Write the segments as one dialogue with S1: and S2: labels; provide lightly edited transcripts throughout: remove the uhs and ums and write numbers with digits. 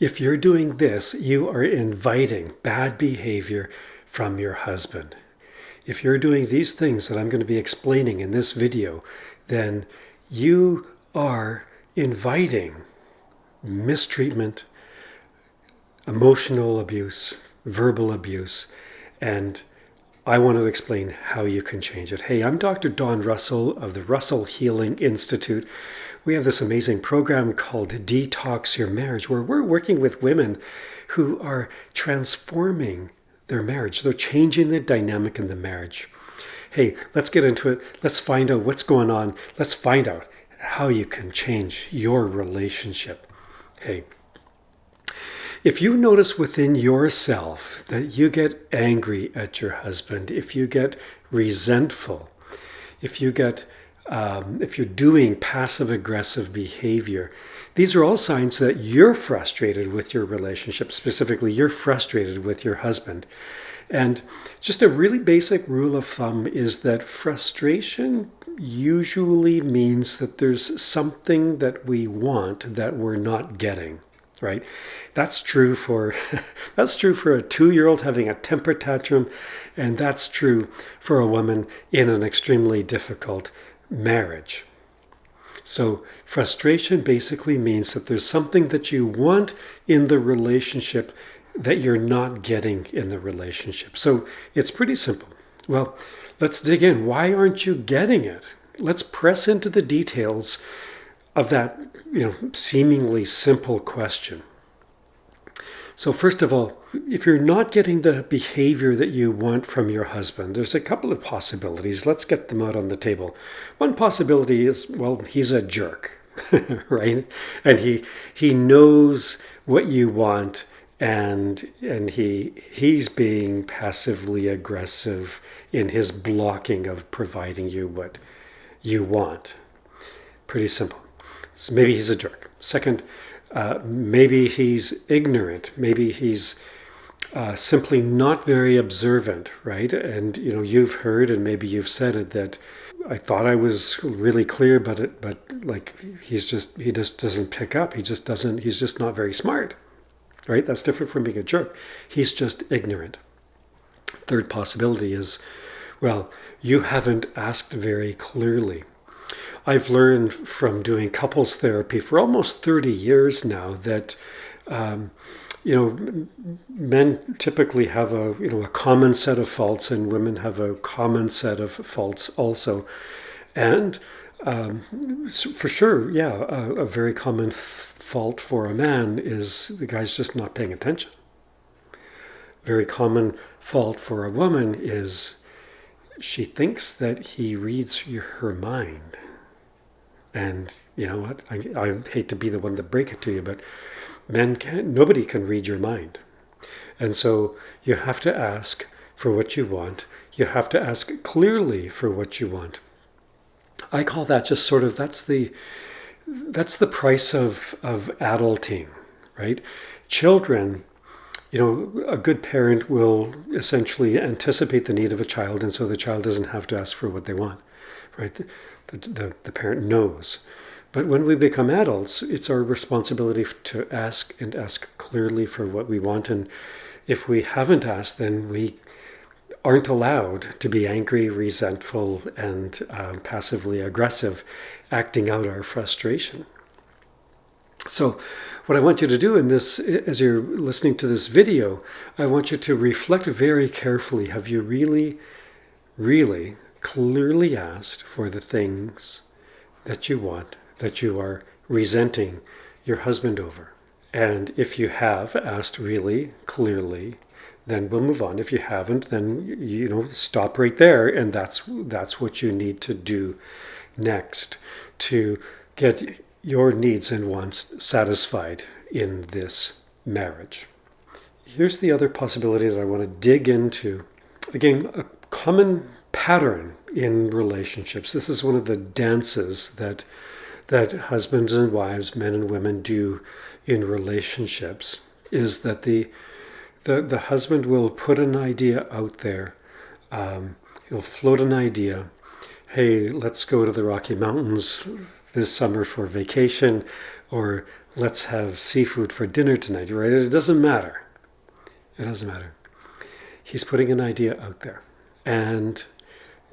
S1: If you're doing this, you are inviting bad behavior from your husband. If you're doing these things that I'm going to be explaining in this video, then you are inviting mistreatment, emotional abuse, verbal abuse, and I want to explain how you can change it. Hey, I'm Dr. Don Russell of the Russell Healing Institute. We have this amazing program called Detox Your Marriage, where we're working with women who are transforming their marriage. They're changing the dynamic in the marriage. Hey, let's get into it. Let's find out what's going on. Let's find out how you can change your relationship. Hey, if you notice within yourself that you get angry at your husband, if you get resentful, if you're doing passive-aggressive behavior, these are all signs that you're frustrated with your relationship. Specifically, you're frustrated with your husband. And just a really basic rule of thumb is that frustration usually means that there's something that we want that we're not getting. Right? That's true for a 2-year-old having a temper tantrum, and that's true for a woman in an extremely difficult marriage. So frustration basically means that there's something that you want in the relationship that you're not getting in the relationship. So it's pretty simple. Well, let's dig in. Why aren't you getting it? Let's press into the details of that, seemingly simple question. So first of all, if you're not getting the behavior that you want from your husband, there's a couple of possibilities. Let's get them out on the table. One possibility is, well, he's a jerk, right? And he knows what you want, and he's being passively aggressive in his blocking of providing you what you want. Pretty simple. So maybe he's a jerk. Second, maybe he's ignorant. Maybe he's simply not very observant, right? And you've heard, and maybe you've said it, that I thought I was really clear, but like he just doesn't pick up. He's just not very smart, right? That's different from being a jerk. He's just ignorant. Third possibility is, well, you haven't asked very clearly. I've learned from doing couples therapy for almost 30 years now that, men typically have a common set of faults, and women have a common set of faults also. And for sure, yeah, a very common fault for a man is the guy's just not paying attention. Very common fault for a woman is she thinks that he reads her mind. And you know what? I hate to be the one to break it to you, but nobody can read your mind. And so you have to ask for what you want. You have to ask clearly for what you want. I call that just sort of, that's the price of adulting, right? Children, a good parent will essentially anticipate the need of a child, and so the child doesn't have to ask for what they want, right? The parent knows. But when we become adults, it's our responsibility to ask and ask clearly for what we want. And if we haven't asked, then we aren't allowed to be angry, resentful, and passively aggressive, acting out our frustration. So what I want you to do in this, as you're listening to this video, I want you to reflect very carefully. Have you really, really clearly asked for the things that you want, that you are resenting your husband over? And if you have asked really clearly, then we'll move on. If you haven't, then stop right there, and that's what you need to do next to get your needs and wants satisfied in this marriage. Here's the other possibility that I want to dig into. Again, a common pattern in relationships. This is one of the dances that husbands and wives, men and women do in relationships, is that the husband will put an idea out there. He'll float an idea. Hey, let's go to the Rocky Mountains this summer for vacation, or let's have seafood for dinner tonight, right? It doesn't matter. It doesn't matter. He's putting an idea out there. And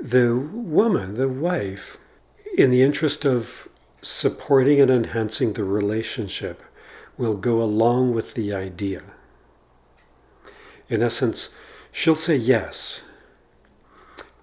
S1: the woman, the wife, in the interest of supporting and enhancing the relationship, will go along with the idea. In essence, she'll say yes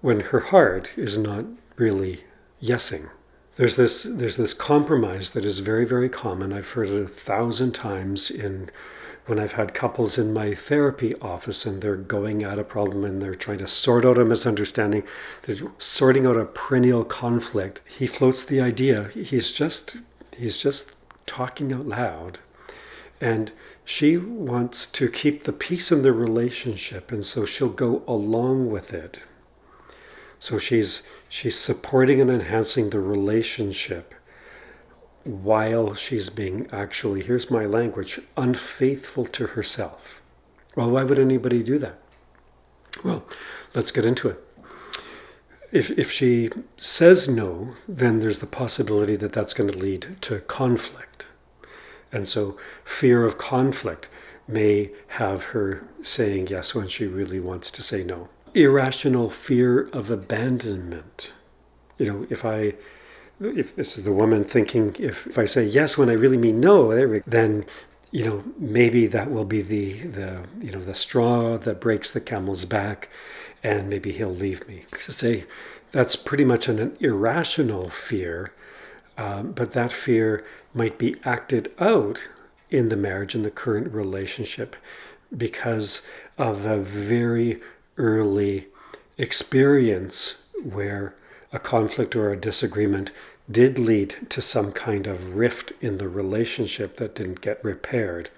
S1: when her heart is not really yesing. There's this compromise that is very, very common. I've heard it 1,000 times when I've had couples in my therapy office and they're going at a problem and they're trying to sort out a misunderstanding. They're sorting out a perennial conflict. He floats the idea. He's just talking out loud. And she wants to keep the peace in the relationship, and so she'll go along with it. So she's supporting and enhancing the relationship while she's being actually, here's my language, unfaithful to herself. Well, why would anybody do that? Well, let's get into it. If she says no, then there's the possibility that that's going to lead to conflict. And so fear of conflict may have her saying yes when she really wants to say no. Irrational fear of abandonment. If this is the woman thinking, if I say yes when I really mean no, then maybe that will be the straw that breaks the camel's back, and maybe he'll leave me. So say that's pretty much an irrational fear, but that fear might be acted out in the marriage, in the current relationship, because of a very early experience where a conflict or a disagreement did lead to some kind of rift in the relationship that didn't get repaired.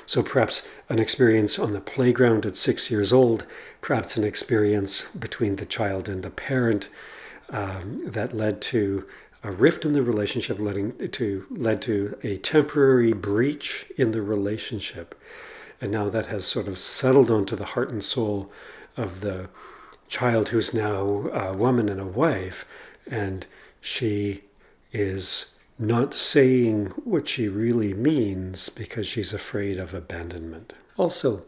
S1: So perhaps an experience on the playground at 6 years old, perhaps an experience between the child and the parent that led to a rift in the relationship, led to a temporary breach in the relationship. And now that has sort of settled onto the heart and soul of the child, who's now a woman and a wife, and she is not saying what she really means because she's afraid of abandonment. Also,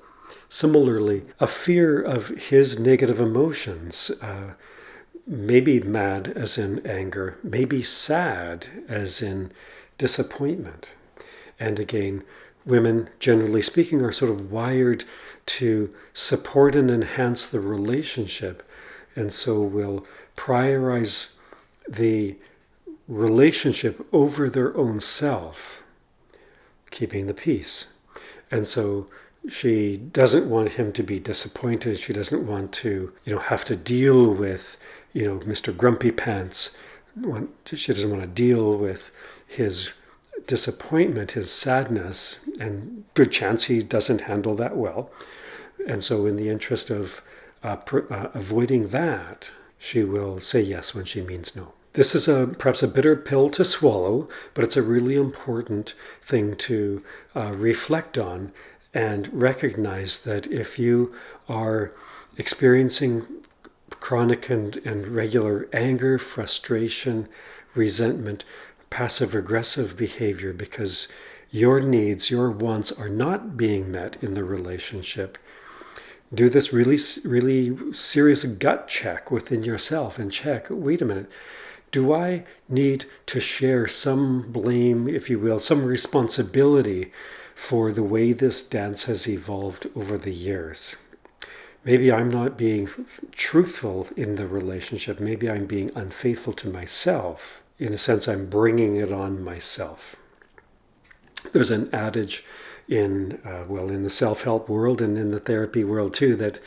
S1: similarly, a fear of his negative emotions, maybe mad as in anger, maybe sad as in disappointment. And again, women, generally speaking, are sort of wired to support and enhance the relationship, and so will prioritize the relationship over their own self, keeping the peace. And so she doesn't want him to be disappointed. She doesn't want to, have to deal with, Mr. Grumpy Pants. She doesn't want to deal with his disappointment, his sadness, and good chance he doesn't handle that well. And so in the interest of avoiding that, she will say yes when she means no. This is perhaps a bitter pill to swallow, but it's a really important thing to reflect on and recognize that if you are experiencing chronic and regular anger, frustration, resentment, passive-aggressive behavior because your needs, your wants are not being met in the relationship, do this really, really serious gut check within yourself and check, wait a minute, do I need to share some blame, if you will, some responsibility for the way this dance has evolved over the years? Maybe I'm not being truthful in the relationship. Maybe I'm being unfaithful to myself. In a sense, I'm bringing it on myself. There's an adage in the self-help world and in the therapy world too, that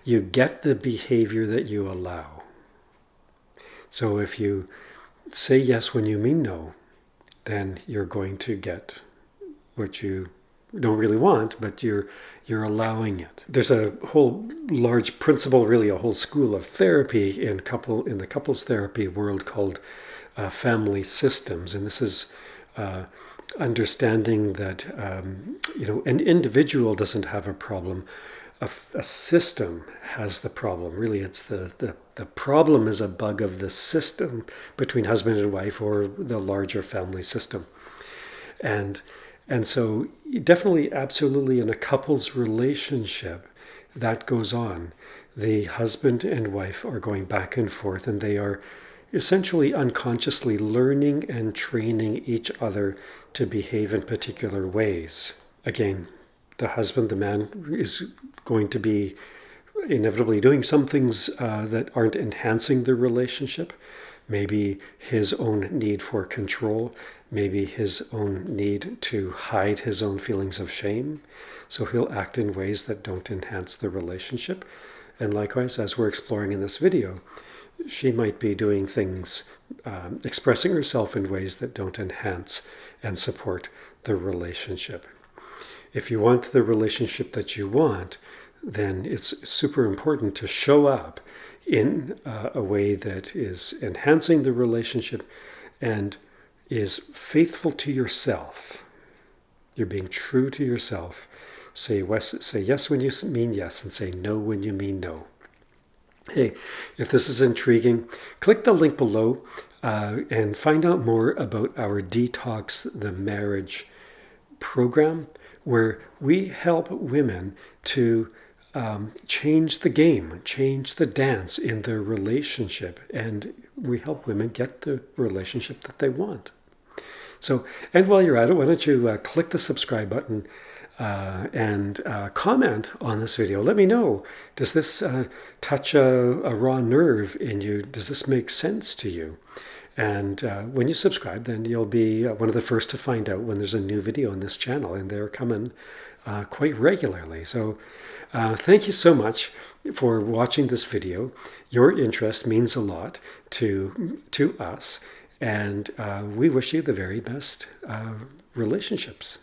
S1: you get the behavior that you allow. So if you say yes when you mean no, then you're going to get what you don't really want, but you're allowing it. There's a whole large principle, really a whole school of therapy in the couples therapy world called family systems, and this is understanding that an individual doesn't have a problem. A system has the problem. Really, it's the problem is a bug of the system between husband and wife or the larger family system. And And so definitely, absolutely, in a couple's relationship, that goes on. The husband and wife are going back and forth, and they are essentially unconsciously learning and training each other to behave in particular ways. Again, the husband, the man, is going to be inevitably doing some things that aren't enhancing the relationship. Maybe his own need for control, maybe his own need to hide his own feelings of shame. So he'll act in ways that don't enhance the relationship. And likewise, as we're exploring in this video, she might be doing things, expressing herself in ways that don't enhance and support the relationship. If you want the relationship that you want, then it's super important to show up in a way that is enhancing the relationship and is faithful to yourself. You're being true to yourself. Say yes when you mean yes, and say no when you mean no. Hey, if this is intriguing, click the link below and find out more about our Detox the Marriage program, where we help women to change the game, change the dance in their relationship, and we help women get the relationship that they want. So, and while you're at it, why don't you click the subscribe button and comment on this video. Let me know, does this touch a raw nerve in you? Does this make sense to you? And when you subscribe, then you'll be one of the first to find out when there's a new video on this channel, and they're coming quite regularly. So thank you so much for watching this video. Your interest means a lot to us, and we wish you the very best relationships.